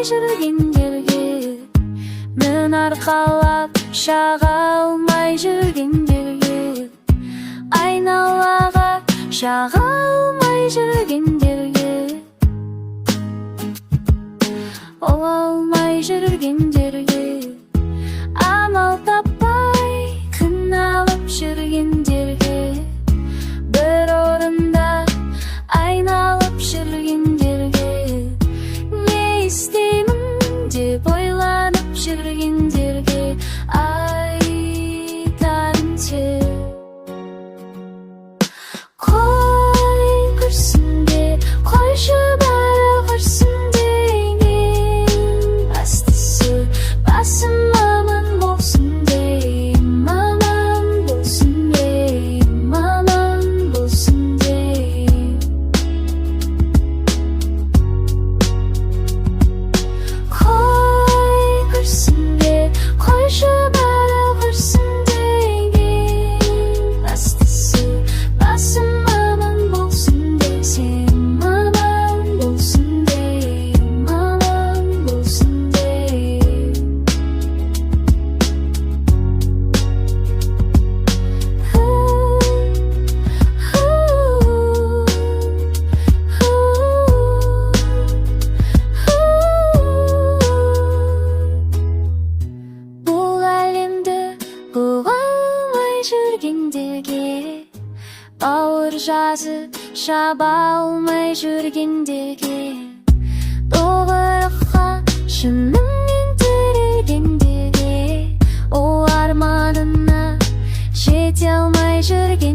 жүргендерге, мін арқалап шаға алмай жүргендерге, айналаға шаға алмай жүргендерге, ол алмай жүргендерге, амал таппай қиналып жүргендерге, бір орында айналып жүргендерге, не істеймін деп ойланып жүргендерге айтарым тек қой күрсінбе, қойшы бәрі күрсінбе, ең бастысы басым аман болсын деймін, аман болсын деймін, аман болсын деймін. Қой күрсінбе, қойшы бәрі күрсінбе, ең бастысы басым аман болсын дейсем, аман болсын деймін, аман болсын деймін. Бұл әлемді бұға алмай жүргендерге, бауыр жазып шаба алмай жүргендерге, doğрыққа шынымен тірелгендерге, о арманына жете алмай жүрген